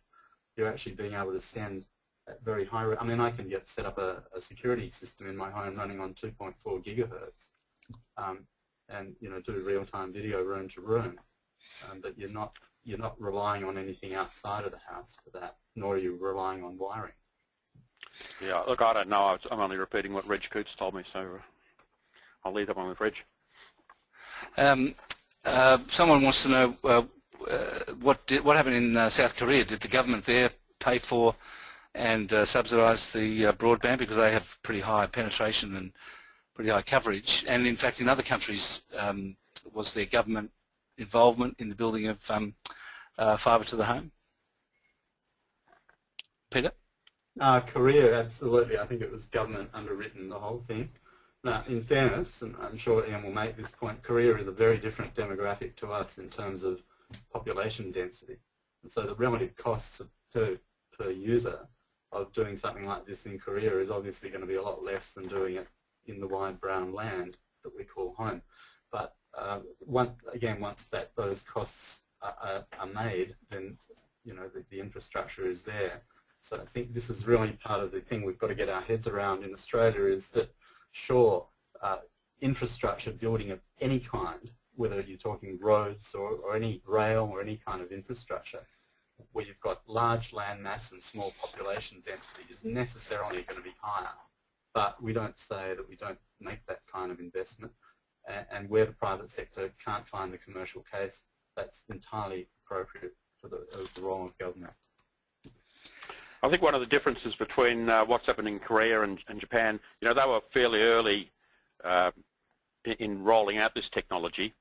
You're actually being able to send at very high rate. I mean, I can set up a security system in my home running on 2.4 gigahertz, and you know, do real-time video room to room. But you're you're not relying on anything outside of the house for that, nor are you relying on wiring. Yeah, look, I don't know. I'm only repeating what Reg Coots told me, so I'll leave that one with Reg. Someone wants to know what happened in South Korea. Did the government there pay for and subsidise the broadband, because they have pretty high penetration and pretty high coverage? And in fact, in other countries, was there government involvement in the building of fibre to the home? Peter? Korea, absolutely. I think it was government underwritten, the whole thing. Now, in fairness, and I'm sure Ian will make this point, Korea is a very different demographic to us in terms of population density. And so the relative costs per user of doing something like this in Korea is obviously going to be a lot less than doing it in the wide brown land that we call home. But once those costs are made, then the infrastructure is there. So I think this is really part of the thing we've got to get our heads around in Australia, is that, sure, infrastructure building of any kind, whether you're talking roads or any rail or any kind of infrastructure, where you've got large land mass and small population density, is necessarily going to be higher. But we don't say that we don't make that kind of investment, and where the private sector can't find the commercial case, that's entirely appropriate for the role of government. I think one of the differences between what's happened in Korea and Japan, they were fairly early in rolling out this technology.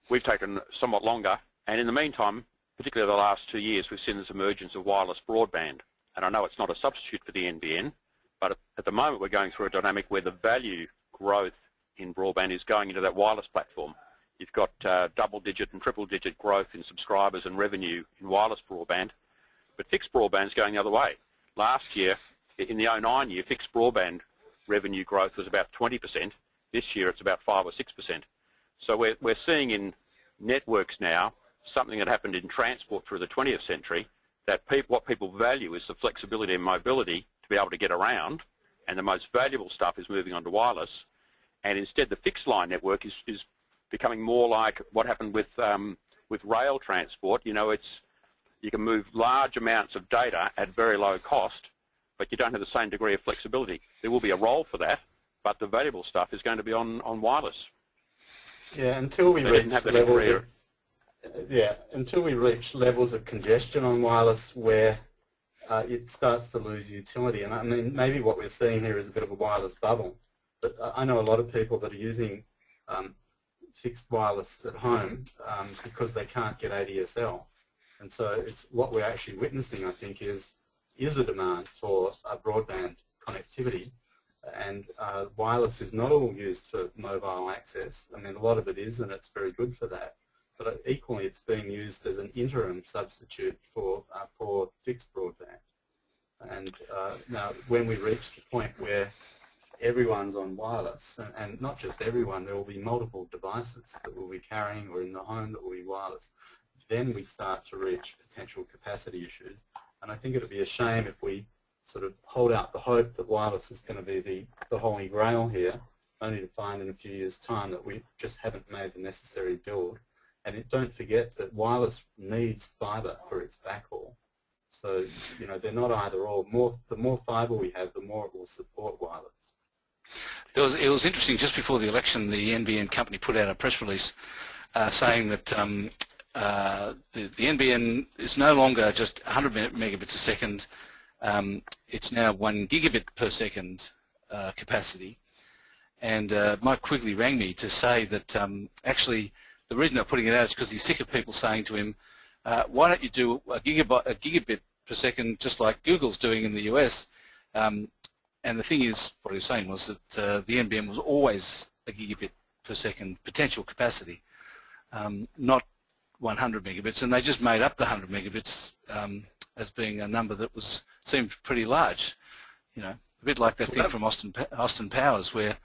We've taken somewhat longer, and in the meantime, particularly the last 2 years, we've seen this emergence of wireless broadband. And I know it's not a substitute for the NBN, but at the moment we're going through a dynamic where the value growth in broadband is going into that wireless platform. You've got double-digit and triple-digit growth in subscribers and revenue in wireless broadband, but fixed broadband is going the other way. Last year, in the 2009 year, fixed broadband revenue growth was about 20%. This year it's about 5 or 6%. So we're seeing in networks now something that happened in transport through the 20th century, that what people value is the flexibility and mobility to be able to get around, and the most valuable stuff is moving on to wireless. And instead the fixed line network is becoming more like what happened with rail transport. You can move large amounts of data at very low cost, but you don't have the same degree of flexibility. There will be a role for that, but the valuable stuff is going to be on wireless. Yeah, until we reach levels of congestion on wireless where it starts to lose utility. And I mean, maybe what we're seeing here is a bit of a wireless bubble. But I know a lot of people that are using fixed wireless at home because they can't get ADSL. And so what we're actually witnessing, I think, is a demand for broadband connectivity. And wireless is not all used for mobile access. I mean, a lot of it is, and it's very good for that. But equally, it's being used as an interim substitute for fixed broadband. And now, when we reach the point where everyone's on wireless, and not just everyone, there will be multiple devices that we'll be carrying or in the home that will be wireless, then we start to reach potential capacity issues. And I think it would be a shame if we sort of hold out the hope that wireless is going to be the holy grail here, only to find in a few years' time that we just haven't made the necessary build. And don't forget that wireless needs fibre for its backhaul. So, they're not either or. The more fibre we have, the more it will support wireless. It was interesting, just before the election, the NBN company put out a press release saying that the NBN is no longer just 100 megabits a second. It's now 1 gigabit per second capacity. And Mike Quigley rang me to say that actually the reason they're putting it out is because he's sick of people saying to him, why don't you do a gigabit per second just like Google's doing in the US? And the thing is, what he was saying was that the NBN was always a gigabit per second potential capacity, not 100 megabits, and they just made up the 100 megabits as being a number that seemed pretty large. A bit like that thing from Austin Powers where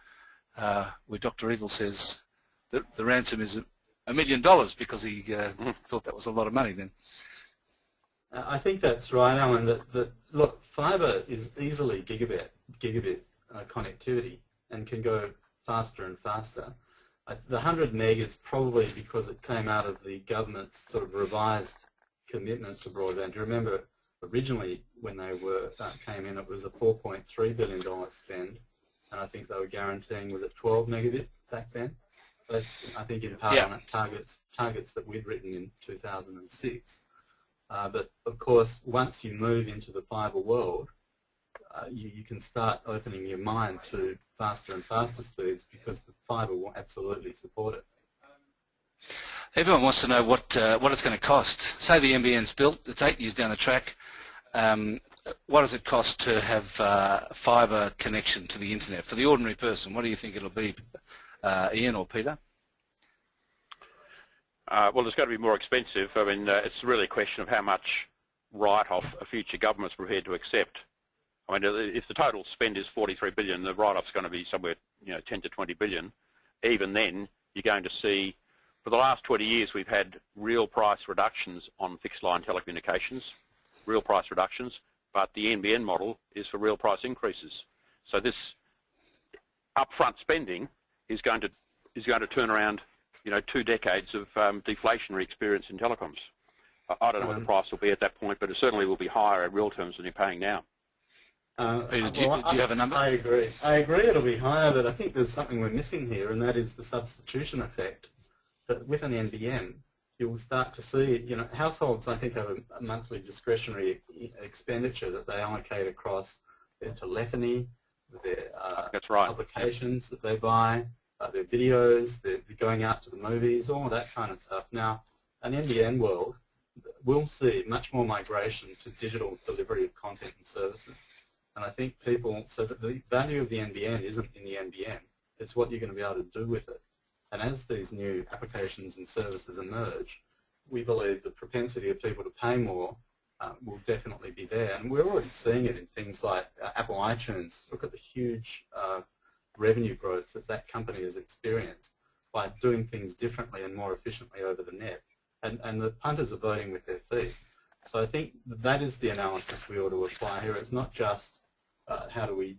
Dr. Evil says that the ransom is $1 million because he thought that was a lot of money then. I think that's right, Alan, that look, fibre is easily gigabit connectivity and can go faster and faster. The 100 meg is probably because it came out of the government's sort of revised commitment to broadband. You remember originally when they came in, it was a $4.3 billion spend, and I think they were guaranteeing, was it 12 megabit back then? I think in part on targets that we'd written in 2006. But of course, once you move into the fibre world, you can start opening your mind to faster and faster speeds because the fibre will absolutely support it. Everyone wants to know what it's going to cost. Say the NBN's built, it's 8 years down the track. What does it cost to have fibre connection to the internet for the ordinary person? What do you think it'll be, Ian or Peter? Well, it's going to be more expensive. I mean, it's really a question of how much write-off a future government's prepared to accept. I mean, if the total spend is $43 billion, the write-off's going to be somewhere, 10 to 20 billion. Even then, you're going to see, for the last 20 years, we've had real price reductions on fixed-line telecommunications, real price reductions, but the NBN model is for real price increases. So this upfront spending is going to turn around, 2 decades of deflationary experience in telecoms. I don't know what the price will be at that point, but it certainly will be higher in real terms than you're paying now. Peter, do you have a number? I agree. It'll be higher, but I think there's something we're missing here, and that is the substitution effect. That with an NBN, you will start to see, households, I think, have a monthly discretionary expenditure that they allocate across their telephony, their applications that they buy, their videos, they're going out to the movies, all of that kind of stuff. Now, an NBN world will see much more migration to digital delivery of content and services. And I think so that the value of the NBN isn't in the NBN, it's what you're going to be able to do with it. And as these new applications and services emerge, we believe the propensity of people to pay more will definitely be there. And we're already seeing it in things like Apple iTunes. Look at the huge revenue growth that company has experienced by doing things differently and more efficiently over the net. And the punters are voting with their feet. So I think that is the analysis we ought to apply here. It's not just how do we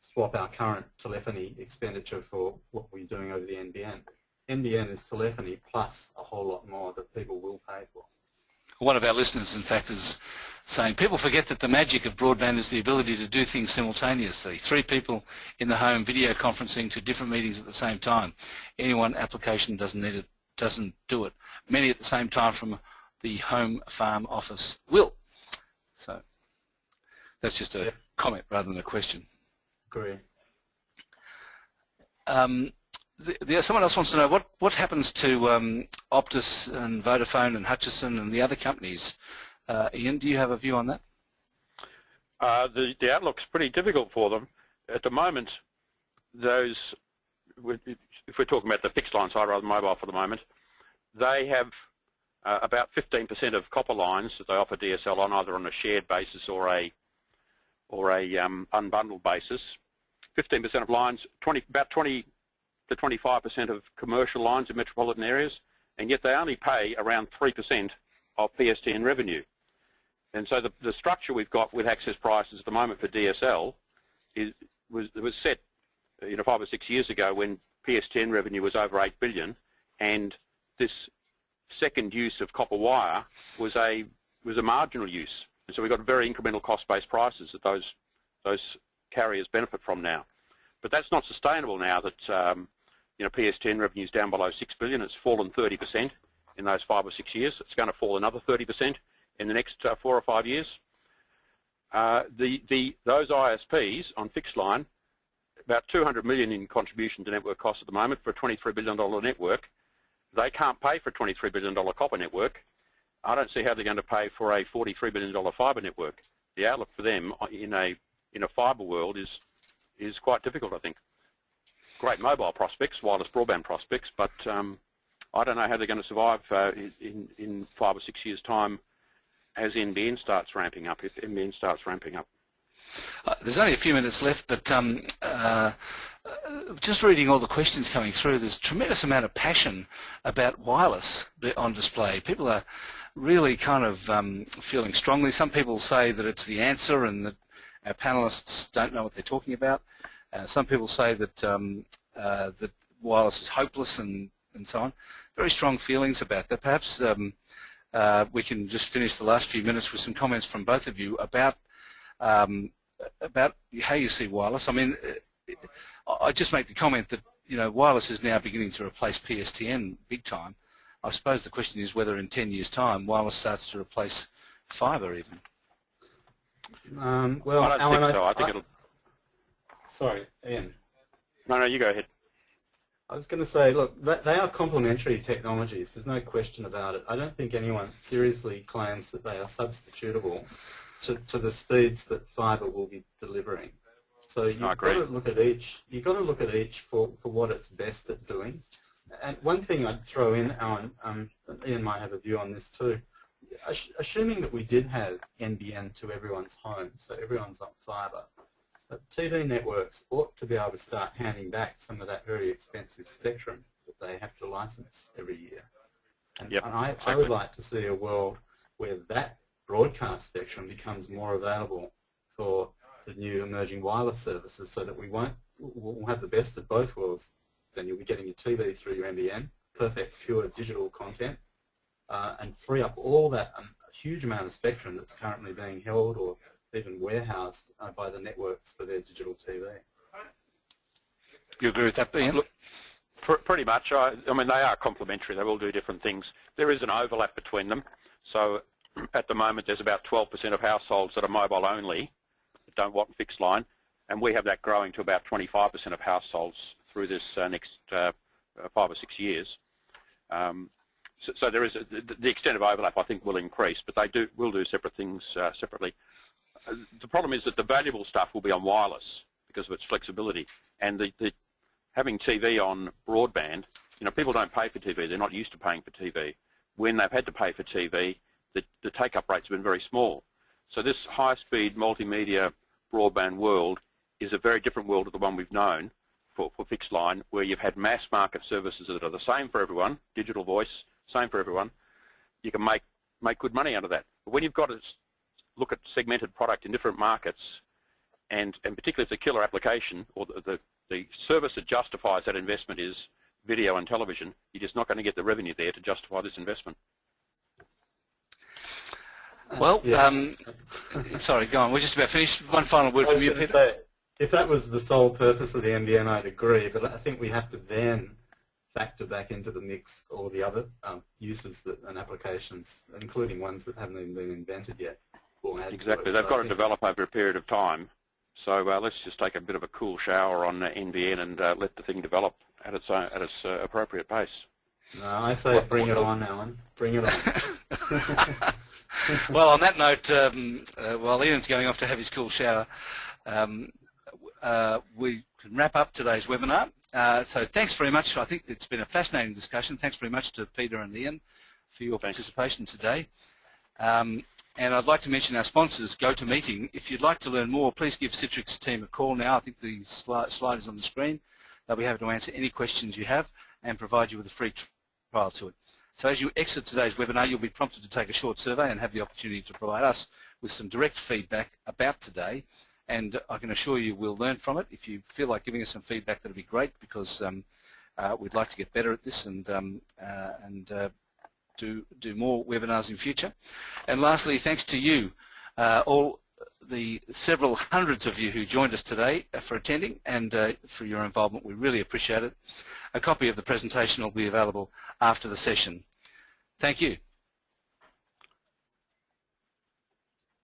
swap our current telephony expenditure for what we're doing over the NBN. NBN is telephony plus a whole lot more that people will pay for. One of our listeners, in fact, is saying people forget that the magic of broadband is the ability to do things simultaneously. 3 people in the home video conferencing to different meetings at the same time. Any one application doesn't do it. Many at the same time from the home farm office will. So that's just a comment rather than a question. Agree. Someone else wants to know what happens to Optus and Vodafone and Hutchison and the other companies. Ian, do you have a view on that? The outlook's pretty difficult for them. At the moment, if we're talking about the fixed line side rather than mobile for the moment, they have about 15% of copper lines that they offer DSL on, either on a shared basis or a unbundled basis. 15% of lines, about 20 to 25% of commercial lines in metropolitan areas, and yet they only pay around 3% of PSTN revenue. And so the structure we've got with access prices at the moment for DSL was set 5 or 6 years ago when PSTN revenue was over $8 billion, and this second use of copper wire was a marginal use. And so we've got very incremental cost-based prices that those carriers benefit from now. But that's not sustainable now that PSTN revenue is down below $6 billion. It's fallen 30% in those 5 or 6 years. It's going to fall another 30% in the next 4 or 5 years. Those ISPs on fixed line, about $200 million in contribution to network costs at the moment for a $23 billion network. They can't pay for a $23 billion copper network. I don't see how they're going to pay for a $43 billion fibre network. The outlook for them in a fibre world is quite difficult, I think. Great mobile prospects, wireless broadband prospects, but I don't know how they're going to survive in 5 or 6 years' time as NBN starts ramping up, if NBN starts ramping up. There's only a few minutes left, but just reading all the questions coming through, there's a tremendous amount of passion about wireless on display. People are really kind of feeling strongly. Some people say that it's the answer and that our panellists don't know what they're talking about. Some people say that that wireless is hopeless and so on. Very strong feelings about that. Perhaps we can just finish the last few minutes with some comments from both of you about how you see wireless. I mean, I just make the comment that, you know, wireless is now beginning to replace PSTN big time. I suppose the question is whether in 10 years' time wireless starts to replace fibre even. Well, I don't Alan, think so. I think it'll... Sorry, Ian. No, you go ahead. I was going to say, look, they are complementary technologies. There's no question about it. I don't think anyone seriously claims that they are substitutable to the speeds that fibre will be delivering. So you've got to look at each. You've got to look at each for what it's best at doing. And one thing I'd throw in, Alan, Ian might have a view on this too. Assuming that we did have NBN to everyone's home, so everyone's on fibre, but TV networks ought to be able to start handing back some of that very expensive spectrum that they have to license every year. And, I would like to see a world where that broadcast spectrum becomes more available for the new emerging wireless services, so that we'll have the best of both worlds. Then you'll be getting your TV through your NBN, perfect pure digital content, and free up all that huge amount of spectrum that's currently being held or even warehoused by the networks for their digital TV. You agree with that, Ian? Look, pretty much. I mean, they are complementary. They will do different things. There is an overlap between them. So at the moment, there's about 12% of households that are mobile only, that don't want fixed line, and we have that growing to about 25% of households through this next 5 or 6 years. So there is the extent of overlap, I think, will increase, but they will do separate things separately. The problem is that the valuable stuff will be on wireless because of its flexibility, and having TV on broadband, you know, people don't pay for TV. They're not used to paying for TV. When they've had to pay for TV, the take-up rates have been very small. So this high-speed multimedia broadband world is a very different world to the one we've known for fixed line, where you've had mass market services that are the same for everyone, digital voice, same for everyone. You can make good money out of that. But when you've got to look at segmented product in different markets, and particularly if the killer application or the service that justifies that investment is video and television, you're just not going to get the revenue there to justify this investment. Well, sorry, go on. We're just about finished. One final word from you, Peter. If that was the sole purpose of the NBN, I'd agree, but I think we have to then factor back into the mix all the other uses and applications, including ones that haven't even been invented yet. Exactly. They've got to develop over a period of time. So let's just take a bit of a cool shower on NBN and let the thing develop at its appropriate pace. No, I say bring it on, Alan. Bring it on. Well, on that note, while Ian's going off to have his cool shower, we can wrap up today's webinar. So thanks very much. I think it's been a fascinating discussion. Thanks very much to Peter and Ian for your participation today. And I'd like to mention our sponsors, GoToMeeting. If you'd like to learn more, please give Citrix team a call now. I think the slide is on the screen. They'll be happy to answer any questions you have and provide you with a free trial to it. So as you exit today's webinar, you'll be prompted to take a short survey and have the opportunity to provide us with some direct feedback about today. And I can assure you we'll learn from it. If you feel like giving us some feedback, that'll be great, because we'd like to get better at this and do more webinars in future. And lastly, thanks to you, all the several hundreds of you who joined us today for attending and for your involvement. We really appreciate it. A copy of the presentation will be available after the session. Thank you.